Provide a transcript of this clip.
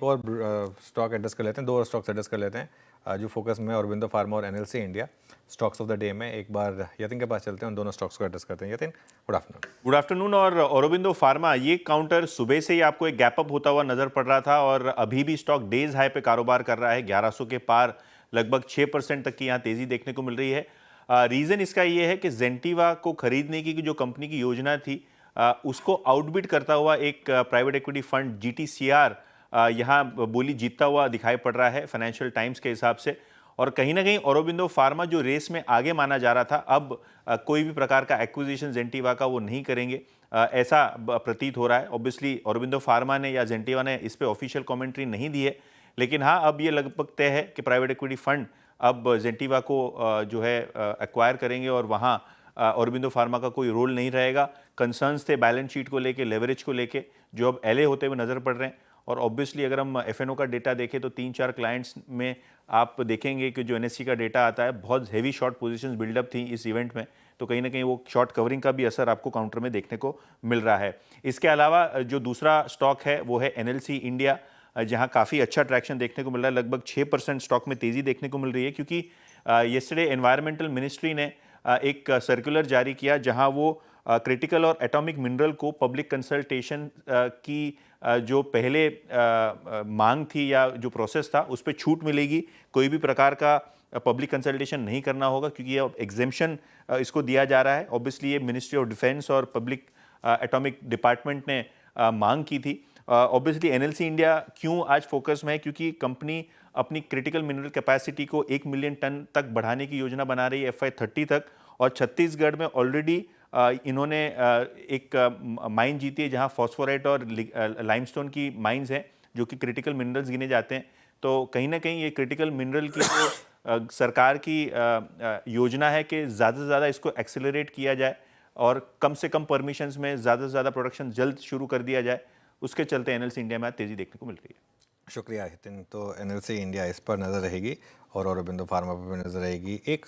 और stock address कर लेते हैं, 2 और स्टॉक्स एड्रेस कर लेते हैं जो फोकस में ऑरोबिंदो फार्मा और NLC India stocks of the day में। एक बार यतिन के पास चलते हैं, उन दोनों स्टॉक्स को एड्रेस करते हैं। Yatin, good afternoon. Good afternoon. और औरोबिंदो फार्मा, ये काउंटर सुबह से ही आपको एक गैप अप होता हुआ नजर पड़ रहा था और अभी भी स्टॉक डेज हाई पे कारोबार कर रहा है। 1100 के पार लगभग 6% तक की यहाँ तेजी देखने को मिल रही है। रीजन इसका ये है कि जेंटिवा को खरीदने की जो कंपनी की योजना थी उसको आउटबिड करता हुआ एक प्राइवेट इक्विटी फंड जीटीसीआर यहाँ बोली जीतता हुआ दिखाई पड़ रहा है फाइनेंशियल टाइम्स के हिसाब से। और कहीं ना कहीं औरोबिंदो फार्मा जो रेस में आगे माना जा रहा था, अब कोई भी प्रकार का एक्विजिशन जेंटिवा का वो नहीं करेंगे, ऐसा प्रतीत हो रहा है। ऑब्वियसली औरोबिंदो फार्मा ने या जेंटिवा ने इस पे ऑफिशियल कमेंट्री नहीं दी है, लेकिन हाँ, अब ये लगभग तय है कि प्राइवेट इक्विटी फंड अब जेंटिवा को जो है एक्वायर करेंगे और वहाँ औरोबिंदो फार्मा का कोई रोल नहीं रहेगा। कंसर्न्स थे बैलेंस शीट को लेके, लेवरेज को लेके, जो अब एले होते हुए नजर पड़ रहे हैं। और ऑब्वियसली अगर हम एफएनओ का डेटा देखें तो 3-4 क्लाइंट्स में आप देखेंगे कि जो एनएससी का डेटा आता है, बहुत हेवी शॉर्ट पोजीशंस बिल्डअप थी इस इवेंट में, तो कहीं ना कहीं वो शॉर्ट कवरिंग का भी असर आपको काउंटर में देखने को मिल रहा है। इसके अलावा जो दूसरा स्टॉक है वो है एनएलसी इंडिया, जहां काफ़ी अच्छा ट्रैक्शन देखने को मिल रहा है। लगभग 6% स्टॉक में तेज़ी देखने को मिल रही है, क्योंकि येस्टरडे एनवायरमेंटल मिनिस्ट्री ने एक सर्कुलर जारी किया जहां वो क्रिटिकल और एटॉमिक मिनरल को पब्लिक कंसल्टेशन की जो पहले मांग थी या जो प्रोसेस था उस पर छूट मिलेगी। कोई भी प्रकार का पब्लिक कंसल्टेशन नहीं करना होगा, क्योंकि ये एग्जेम्पशन इसको दिया जा रहा है। ऑब्वियसली ये मिनिस्ट्री ऑफ डिफेंस और पब्लिक एटॉमिक डिपार्टमेंट ने मांग की थी। ऑब्वियसली एनएलसी इंडिया क्यों आज फोकस में है, क्योंकि कंपनी अपनी क्रिटिकल मिनरल कैपेसिटी को 1 मिलियन टन तक बढ़ाने की योजना बना रही है FY30 तक। और छत्तीसगढ़ में ऑलरेडी इन्होंने एक माइन जीती है जहां फॉस्फोराइट और लाइमस्टोन की माइंस हैं, जो कि क्रिटिकल मिनरल्स गिने जाते हैं। तो कहीं ना कहीं ये क्रिटिकल मिनरल की जो सरकार की योजना है कि ज़्यादा से ज़्यादा इसको एक्सेलरेट किया जाए और कम से कम परमिशंस में ज़्यादा से ज़्यादा प्रोडक्शन जल्द शुरू कर दिया जाए, उसके चलते एनएलसी इंडिया में आज तेज़ी देखने को मिल रही है। शुक्रिया हितिन। तो एनएलसी इंडिया इस पर नज़र रहेगी और औरोबिंदो फार्मा पर भी नज़र रहेगी। एक